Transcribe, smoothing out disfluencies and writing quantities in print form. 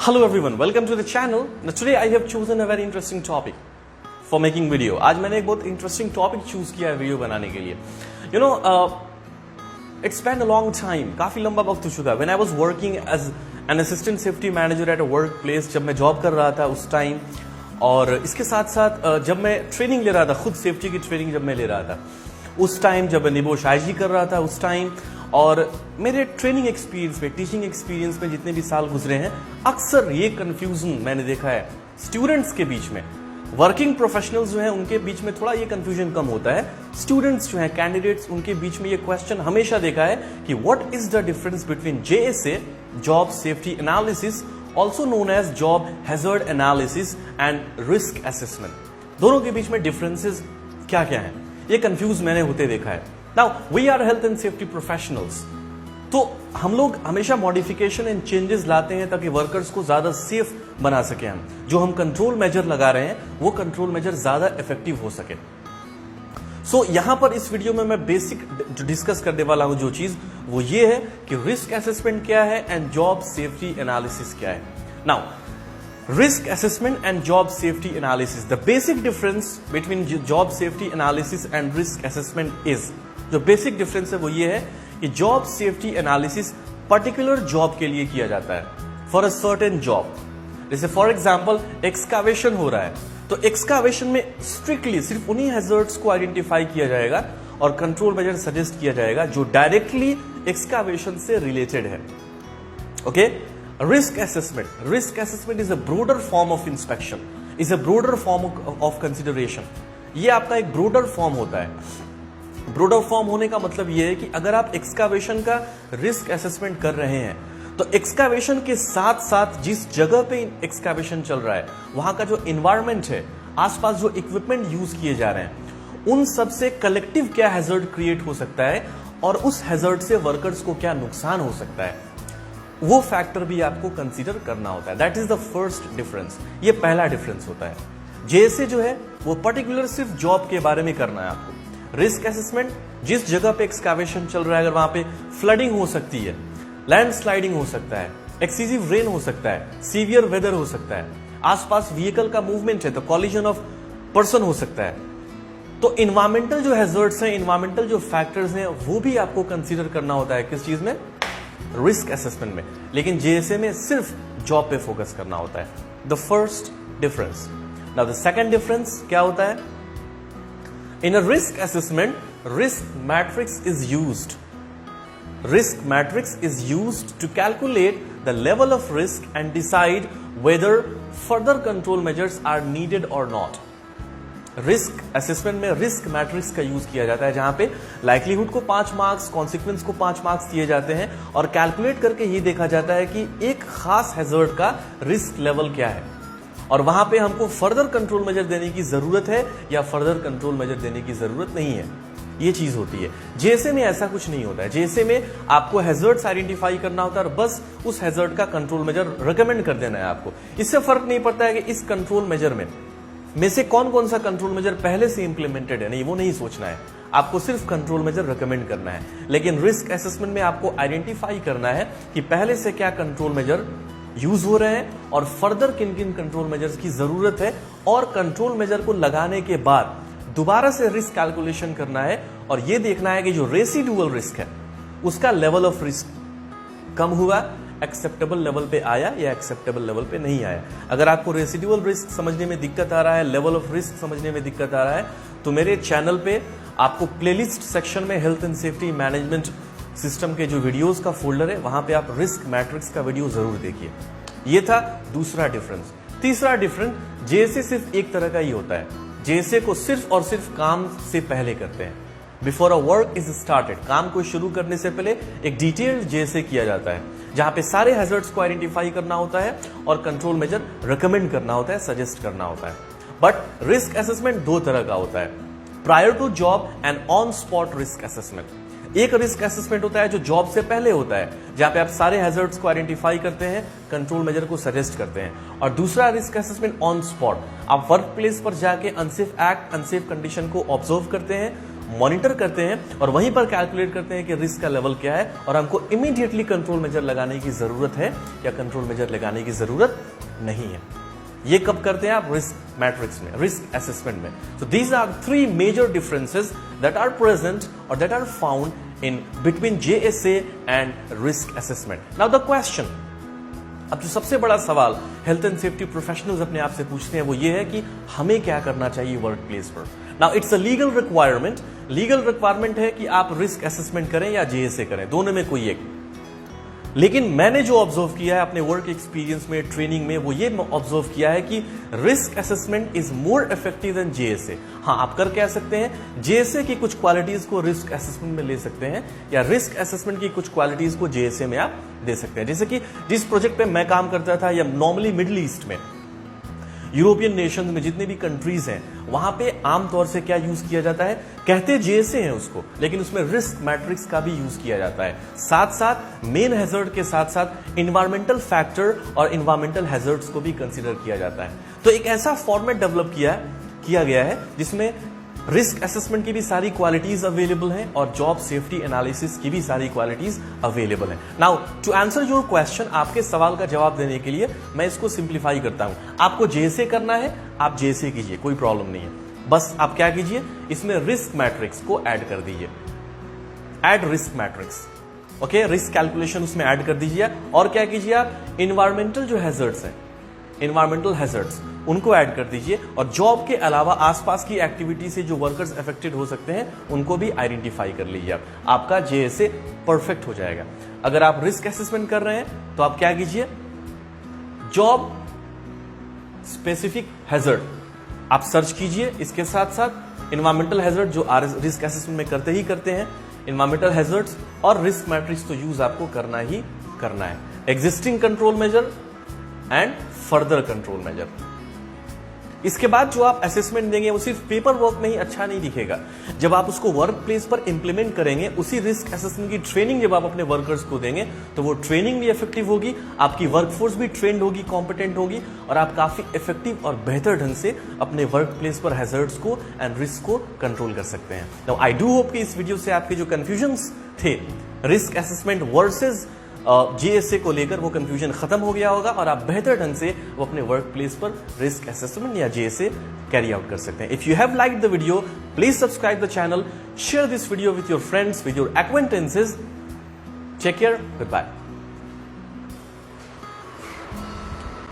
Hello everyone, welcome to the channel. Now today I have chosen a very interesting topic for making video. आज मैंने एक बहुत interesting topic choose किया है video बनाने के लिए. You know, it's been a long time. काफी लंबा वक्त हो चुका. When I was working as an assistant safety manager at a workplace, जब मैं जॉब कर रहा था उस टाइम, और इसके साथ साथ जब मैं ट्रेनिंग ले रहा था, खुद सेफ्टी की ट्रेनिंग जब मैं ले रहा था उस टाइम, जब मैं निबोश आईजी कर रहा था उस टाइम, और मेरे ट्रेनिंग एक्सपीरियंस में, टीचिंग एक्सपीरियंस में जितने भी साल गुजरे हैं, अक्सर ये कंफ्यूजन मैंने देखा है स्टूडेंट्स के बीच में. वर्किंग प्रोफेशनल्स जो हैं उनके बीच में थोड़ा ये कंफ्यूजन कम होता है. स्टूडेंट्स जो हैं, कैंडिडेट्स, उनके बीच में ये क्वेश्चन हमेशा देखा है कि what is the difference between JSA, job safety analysis, also known as job hazard analysis, and risk assessment. दोनों के बीच में डिफरेंसेस क्या क्या है, ये कंफ्यूज मैंने होते देखा है. Now we are health and safety professionals, तो हम लोग हमेशा मॉडिफिकेशन एंड चेंजेस लाते हैं ताकि वर्कर्स को ज्यादा सेफ बना सके. हम जो कंट्रोल मेजर लगा रहे हैं वो कंट्रोल मेजर ज्यादा इफेक्टिव हो सके. सो यहां पर इस वीडियो में मैं बेसिक जो डिस्कस करने वाला हूं जो चीज वो ये है कि रिस्क असेसमेंट क्या है एंड जॉब सेफ्टी एनालिसिस क्या है. Now risk assessment and job safety analysis, the basic difference between job safety analysis and risk assessment is, जो basic difference है वो ये है कि job safety analysis particular job के लिए किया जाता है, for a certain job. जैसे for example excavation हो रहा है तो excavation में strictly सिर्फ उन्हीं hazards को identify किया जाएगा और control measure suggest किया जाएगा जो directly excavation से related है. Okay? Risk assessment is a broader form of inspection, is a broader form of consideration. ये आपका एक broader form होता है. broader form होने का मतलब ये है कि अगर आप excavation का risk assessment कर रहे हैं तो excavation के साथ साथ जिस जगह पे excavation चल रहा है वहां का जो environment है, आसपास जो equipment यूज किए जा रहे हैं, उन सब से collective क्या hazard create हो सकता है और उस hazard से workers को क्या नुकसान हो सकता है, वो फैक्टर भी आपको कंसीडर करना होता है. That is the first difference. ये पहला डिफरेंस होता है. JSA जो है वो पर्टिकुलर सिर्फ जॉब के बारे में करना है आपको. रिस्क असेसमेंट, जिस जगह पे एक्सकावेशन चल रहा है, अगर वहां पे फ्लडिंग हो सकती है, लैंडस्लाइडिंग हो सकता है, एक्सीसिव रेन हो सकता है, सीवियर वेदर हो सकता है, आसपास व्हीकल का मूवमेंट है तो कॉलिजन ऑफ पर्सन हो सकता है, तो इन्वायरमेंटल जो हैजर्ड्स हैं, इन्वायरमेंटल जो फैक्टर्स हैं, वो भी आपको कंसीडर करना होता है. किस चीज में? रिस्क असेसमेंट में. लेकिन JSA में सिर्फ जॉब पे फोकस करना होता है. The first difference. Now the second difference क्या होता है? In a risk assessment, risk matrix is used. Risk matrix is used to calculate the level of risk and decide whether further control measures are needed और not. Risk assessment में risk matrix का use किया जाता है जहां पे likelihood को 5 marks, consequence को 5 मार्क्स दिए जाते हैं और कैलकुलेट करके ये देखा जाता है कि एक खास हैजर्ड का रिस्क लेवल क्या है और वहां पे हमको फर्दर कंट्रोल मेजर देने की जरूरत है या फर्दर कंट्रोल मेजर देने की जरूरत नहीं है. ये चीज होती है. JSA में ऐसा कुछ नहीं होता है. JSA में आपको हैजर्ड्स आइडेंटिफाई करना होता है और बस उस हैजर्ड का कंट्रोल मेजर रिकमेंड कर देना है आपको. इससे फर्क नहीं पड़ता है कि इस कंट्रोल मेजर में से कौन कौन सा कंट्रोल मेजर पहले से इंप्लीमेंटेड है. नहीं, वो नहीं सोचना है. आपको सिर्फ कंट्रोल मेजर रिकमेंड करना है. लेकिन रिस्क असेसमेंट में आपको आइडेंटिफाई करना है कि पहले से क्या कंट्रोल मेजर यूज हो रहे हैं और फर्दर किन किन कंट्रोल मेजर्स की जरूरत है, और कंट्रोल मेजर को लगाने के बाद दोबारा से रिस्क कैलकुलेशन करना है और यह देखना है कि जो रेसिडुअल रिस्क है उसका लेवल ऑफ रिस्क कम हुआ, एक्सेप्टेबल लेवल पे आया या एक्सेप्टेबल लेवल पे नहीं आया. अगर आपको रेसिडुअल रिस्क समझने में दिक्कत आ रहा है, लेवल ऑफ रिस्क समझने में दिक्कत आ रहा है, तो मेरे चैनल पे आपको प्लेलिस्ट सेक्शन में health and safety management system के जो वीडियोस का फोल्डर है वहां पे आप रिस्क मैट्रिक्स का वीडियो जरूर देखिए. ये था दूसरा डिफरेंस. तीसरा डिफरेंस, JSA सिर्फ एक तरह का ही होता है. JSA को सिर्फ और सिर्फ काम से पहले करते हैं. Before a work is started, काम को शुरू करने से पहले एक डिटेल्ड JSA किया जाता है जहां पे सारे हैजर्ड्स को आइडेंटिफाई करना होता है और कंट्रोल मेजर रिकमेंड करना होता है, सजेस्ट करना होता है. बट रिस्क असेसमेंट दो तरह का होता है, prior to job and on spot risk assessment. एक रिस्क असेसमेंट होता है जो जॉब से पहले होता है, जहां पे आप सारे हैजर्ड्स को आइडेंटिफाई करते हैं, कंट्रोल मेजर को सजेस्ट करते हैं. और दूसरा रिस्क असेसमेंट ऑन स्पॉट, आप वर्क प्लेस पर जाके अनसेफ एक्ट, अनसेफ कंडीशन को ऑब्जर्व करते हैं, मॉनिटर करते हैं और वहीं पर कैलकुलेट करते हैं कि रिस्क का लेवल क्या है और हमको इमीडिएटली कंट्रोल मेजर लगाने की जरूरत है या कंट्रोल मेजर लगाने की जरूरत नहीं है। ये कब करते हैं आप? रिस्क मैट्रिक्स में, रिस्क असेसमेंट में। So these are 3 major differences that are present और that are found in between JSA and risk assessment. Now the question, अब जो सबसे बड़ा सवाल हेल्थ एंड सेफ्टी प्रोफेशनल्स अपने आप से पूछते हैं वो ये है कि हमें क्या करना चाहिए वर्क प्लेस पर। Now it's a legal requirement, legal requirement है कि आप रिस्क असेसमेंट करें या JSA करें, दोनों में कोई एक। लेकिन मैंने जो ऑब्जर्व किया है अपने वर्क एक्सपीरियंस में, ट्रेनिंग में, वो ये ऑब्जर्व किया है कि risk assessment is more effective than JSA। हाँ, आप कर कह सकते हैं JSA की कुछ क्वालिटीज को रिस्क असेसमेंट में ले सकते हैं या रिस्क असेसमेंट की कुछ क्वालिटीज को JSA में आप दे सकते हैं। जैसे कि जिस प्रोजेक्ट पे मैं काम करता था या नॉर्मली मिडिल ईस्ट में, यूरोपियन नेशन में जितने भी कंट्रीज हैं वहां पे आमतौर से क्या यूज किया जाता है, कहते JSA है उसको, लेकिन उसमें रिस्क मैट्रिक्स का भी यूज किया जाता है। साथ साथ मेन हैजर्ड के साथ साथ इन्वायरमेंटल फैक्टर और इन्वायरमेंटल हैजर्ड्स को भी कंसीडर किया जाता है। तो एक ऐसा फॉर्मेट डेवलप किया गया है जिसमें रिस्क असेसमेंट की भी सारी क्वालिटीज अवेलेबल हैं और जॉब सेफ्टी एनालिसिस की भी सारी क्वालिटीज अवेलेबल हैं। Now to answer your question, आपके सवाल का जवाब देने के लिए मैं इसको सिंप्लीफाई करता हूं। आपको JSA करना है, आप JSA कीजिए, कोई प्रॉब्लम नहीं है। बस आप क्या कीजिए, इसमें रिस्क मैट्रिक्स को ऐड कर दीजिए, add risk matrix, okay, risk calculation उसमें ऐड कर दीजिए। और क्या कीजिए आप, इन्वायरमेंटल जो हैजर्ड्स हैं, इन्वायरमेंटल हैजर्ड्स उनको ऐड कर दीजिए और जॉब के अलावा आसपास की एक्टिविटी से जो वर्कर्स अफेक्टेड हो सकते हैं उनको भी आइडेंटिफाई कर लीजिए। आपका JSA परफेक्ट हो जाएगा। अगर आप रिस्क असेसमेंट कर रहे हैं तो आप क्या कीजिए, जॉब स्पेसिफिक हैजर्ड आप सर्च कीजिए, इसके साथ साथ इन्वायरमेंटल हैजर्ड जो रिस्क असेसमेंट में करते हैं, इन्वायरमेंटल हैजर्ड्स और रिस्क मैट्रिक्स तो यूज आपको करना ही करना है। Existing control measure and further control measure. इसके बाद जो आप असेसमेंट देंगे वो सिर्फ पेपर वर्क में ही अच्छा नहीं दिखेगा, जब आप उसको वर्क प्लेस पर इंप्लीमेंट करेंगे, उसी रिस्क असेसमेंट की ट्रेनिंग जब आप अपने वर्कर्स को देंगे तो वो ट्रेनिंग भी इफेक्टिव होगी, आपकी वर्कफोर्स भी ट्रेंड होगी, कॉम्पिटेंट होगी और आप काफी इफेक्टिव और बेहतर ढंग से अपने वर्क प्लेस पर हैजर्ड्स को एंड रिस्क को कंट्रोल कर सकते हैं। नाउ आई डू होप कि इस वीडियो से आपके जो कंफ्यूजन्स थे रिस्क असेसमेंट वर्सेज JSA को लेकर वो कंफ्यूजन खत्म हो गया होगा और आप बेहतर ढंग से वो अपने वर्क प्लेस पर रिस्क असेसमेंट या JSA कैरी आउट कर सकते हैं। If you have liked the video, please subscribe the channel, share this video with your friends, with your acquaintances. Take care. Goodbye.